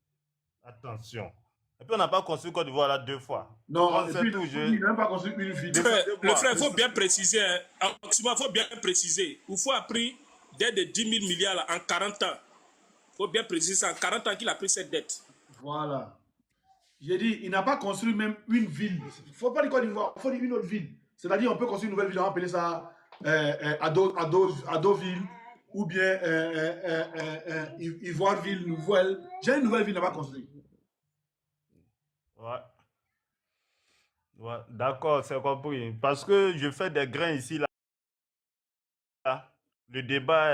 Attention. Et puis, on n'a pas construit Côte d'Ivoire là 2 fois. Non, et puis, il n'a même pas construit une ville. Le frère, il faut bien préciser. Il faut bien préciser. Il faut appris dette de 10 000 milliards là, en 40 ans. Il faut bien préciser ça. En 40 ans qu'il a pris cette dette. Voilà. J'ai dit, il n'a pas construit même une ville. Il ne faut pas dire Côte d'Ivoire, il faut dire une autre ville. C'est-à-dire, on peut construire une nouvelle ville, on va appeler ça Adoville ou bien Ivoireville, Nouvelle. J'ai une nouvelle ville, il n'a pas construit. Ouais. Ouais, d'accord, c'est compris. Parce que je fais des grains ici, là. Le débat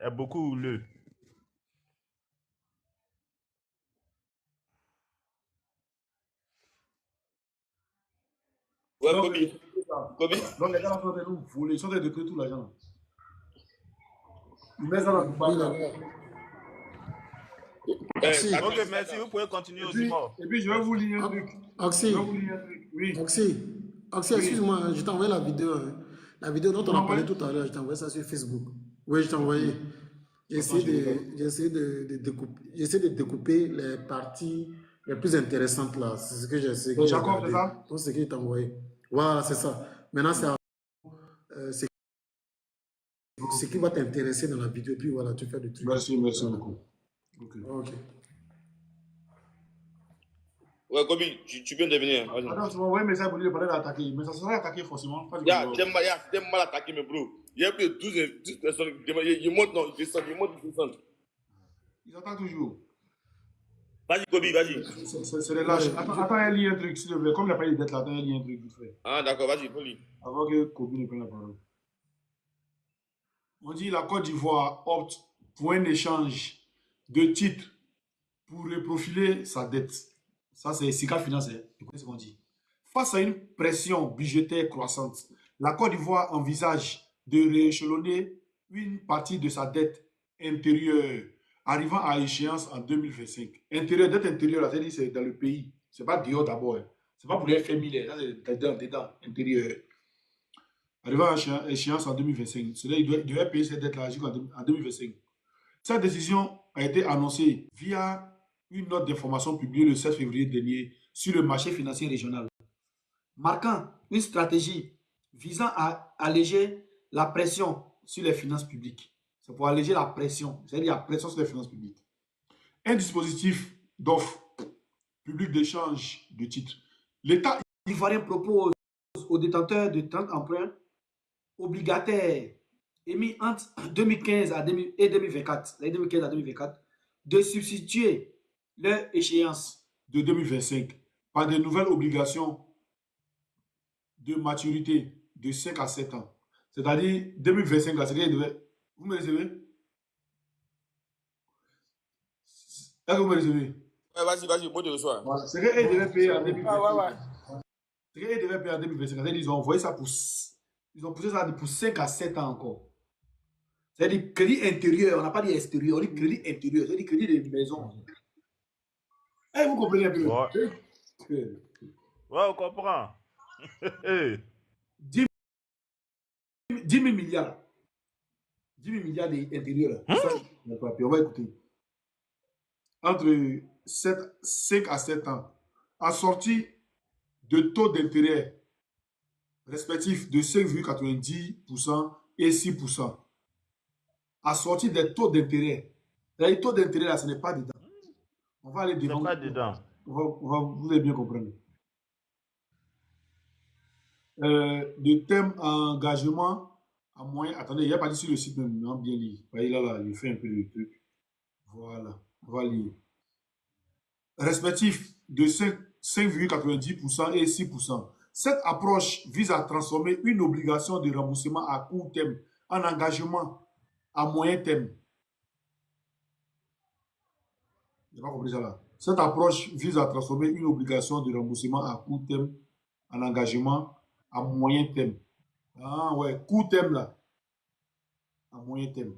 est beaucoup houleux. Ouais, Donc, Kobe. Kobe. donc les gars là sont en train de nous voler, ils sont en train de détruire tout l'argent. Ils mettent ça dans le Oui, banque. les gars. Oxy, Attends, Ok, merci, vous pouvez continuer aussi, moi. Et puis, je vais vous lire un truc. Oxy, Je vais vous lire un truc. Oui. Oxy, Oui. excuse-moi, hein, je t'ai envoyé la vidéo. Hein. La vidéo dont Tu on m'as a parlé envoyé? tout à l'heure, je t'ai envoyé ça sur Facebook. Oui, je t'ai envoyé. Attends, je regarde. J'essaie de découper les parties les plus intéressantes là. C'est ce que j'ai Jacob, c'est regardé. ça? Donc, c'est ce que je t'ai envoyé. Voilà, c'est ça. Maintenant, c'est ce qui va t'intéresser dans la vidéo. Puis voilà, tu fais du truc. Merci beaucoup. Ok. Ok. Ouais, Kobe, tu viens de venir. Vas-y. Attends, tu m'as envoyé un message pour lui parler d'attaquer. Mais ça serait attaqué forcément. Pas du Yeah, tout. t'es mal attaqué, mais bro. Il y a plus de 12 personnes. Il monte, non, il descend, il monte, il descend. Ils attaquent toujours. Vas-y, Kobe, vas-y. C'est les lâches. Attends, elle lit un truc, s'il te plaît. Comme il n'y a pas eu d'être là, attends, elle lit un truc vite fait. Ah, d'accord, vas-y, faut lire. Avant que Kobe ne prenne la parole. On dit la Côte d'Ivoire opte pour un échange de titres pour reprofiler sa dette. Ça, c'est Sika Finance. Écoutez ce qu'on dit. Face à une pression budgétaire croissante, la Côte d'Ivoire envisage de rééchelonner une partie de sa dette intérieure, arrivant à échéance en 2025. Intérieur, dette intérieure, c'est-à-dire c'est dans le pays. Ce n'est pas dehors d'abord. Ce n'est pas pour les FMI, c'est dedans, intérieur. Arrivant à échéance en 2025. C'est-à-dire qu'il devait payer cette dette-là en 2025. Cette décision a été annoncée via une note d'information publiée le 7 février dernier sur le marché financier régional, marquant une stratégie visant à alléger la pression sur les finances publiques. C'est pour alléger la pression, c'est-à-dire la pression sur les finances publiques. Un dispositif d'offre publique d'échange de titres. L'État ivoirien propose aux détenteurs de 30 emprunts obligataires émis entre 2015 et 2024, de substituer leur échéance de 2025 par de nouvelles obligations de maturité de 5 à 7 ans. C'est-à-dire 2025, là, c'est qu'il devait... Vous me recevez? Est-ce que vous me recevez? Ouais, vas-y, moi je reçois. Voilà. C'est qu'ils devaient payer en 2025. C'est qu'ils devaient payer en 2025. C'est-à-dire ils ont envoyé ça pour... Ils ont poussé ça pour 5 à 7 ans encore. C'est-à-dire crédit intérieur, on n'a pas dit extérieur, on dit crédit intérieur, c'est-à-dire crédit des maisons. Eh, vous comprenez un peu? Ouais, on comprend. 10 000 milliards. 10 000 milliards d'intérieur. On va écouter. Entre 5 à 7 ans, assorti de taux d'intérêt respectifs de 5,90% et 6%. Assorti des taux d'intérêt. Les taux d'intérêt, là, ce n'est pas dedans. On va aller dedans. Pas dedans. Vous allez bien comprendre. Le thème engagement à moyen. Attendez, il n'y a pas dit sur le site même. Non, bien lire. Là, il fait un peu le truc. Voilà. On va lire. Respectif de 5,90% et 6%. Cette approche vise à transformer une obligation de remboursement à court terme en engagement à moyen terme. Je n'ai pas compris ça là. Cette approche vise à transformer une obligation de remboursement à court terme en engagement à moyen terme. Ah ouais, court terme là. À moyen terme.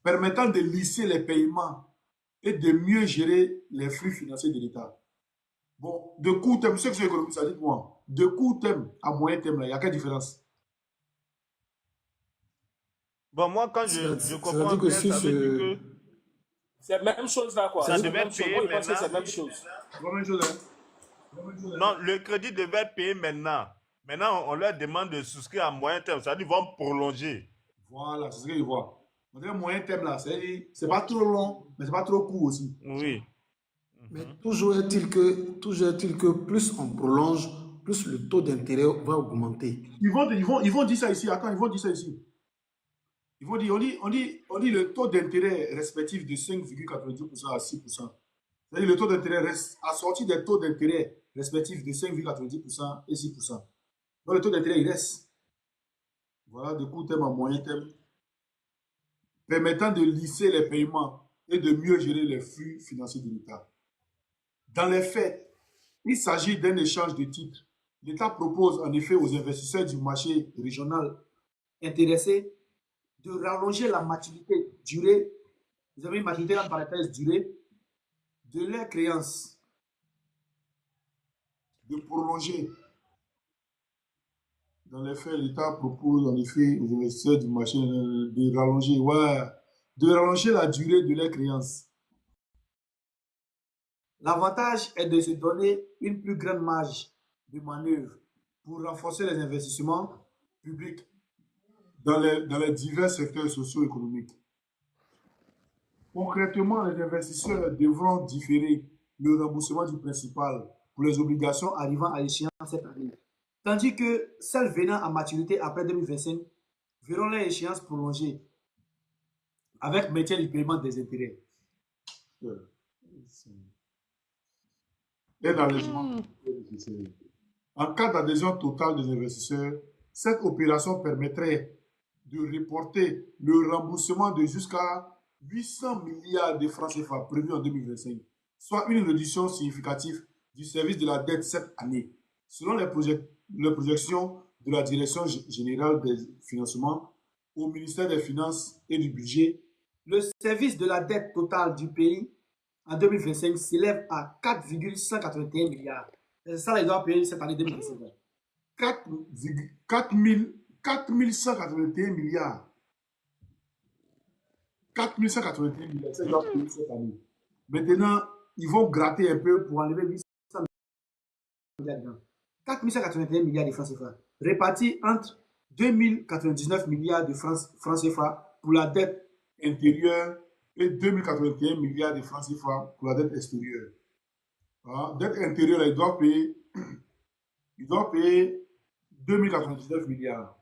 Permettant de lisser les paiements et de mieux gérer les flux financiers de l'État. Bon, de court terme, ceux qui sont économistes, ça dit moi, de court terme à moyen terme, il y a quelle différence? Bon, moi, quand je comprends bien, ça veut dire que... C'est la même chose là, quoi. Ça devait payer maintenant. C'est la même chose. La même chose, hein? Non, le crédit devait payer maintenant. Maintenant, on leur demande de souscrire à moyen terme. Ça veut dire qu'ils vont prolonger. Voilà, c'est ce qu'ils voient. On dirait moyen terme là, c'est pas trop long, mais c'est pas trop court aussi. Oui. Mais toujours est-il que plus on prolonge, plus le taux d'intérêt va augmenter. Ils vont dire ça ici. Attends, ils vont dire ça ici. Ils vont dire, on dit le taux d'intérêt respectif de 5,90% à 6%. C'est-à-dire le taux d'intérêt reste assorti des taux d'intérêt respectifs de 5,90% et 6%. Donc le taux d'intérêt, il reste. Voilà, de court terme à moyen terme. Permettant de lisser les paiements et de mieux gérer les flux financiers de l'État. Dans les faits, il s'agit d'un échange de titres l'État propose en effet aux investisseurs du marché régional intéressés de rallonger la maturité, durée, vous avez une maturité en parenthèse durée, de leurs créances, de prolonger. Dans les faits, l'État propose en effet aux investisseurs du marché de rallonger la durée de leurs créances. L'avantage est de se donner une plus grande marge de manœuvre pour renforcer les investissements publics dans les divers secteurs socio-économiques. Concrètement, les investisseurs devront différer le remboursement du principal pour les obligations arrivant à échéance cette année, tandis que celles venant à maturité après 2025 verront leur échéance prolongée avec maintien du paiement des intérêts. Et l'allègement. En cas d'adhésion totale des investisseurs, cette opération permettrait de reporter le remboursement de jusqu'à 800 milliards de francs CFA prévus en 2025, soit une réduction significative du service de la dette cette année. Selon les projections de la Direction générale des financements au ministère des Finances et du Budget, le service de la dette totale du pays en 2025 s'élève à 4,181 milliards. C'est ça, il doit payer cette année 2025. 4181 milliards. 4181 milliards, ça doit payer cette année. Maintenant, ils vont gratter un peu pour enlever 800 milliards. 4181 milliards de francs CFA, répartis entre 2099 milliards de francs CFA pour la dette intérieure et 2081 milliards de francs CFA pour la dette extérieure. Ah, dette intérieure, il doit payer 2099 milliards.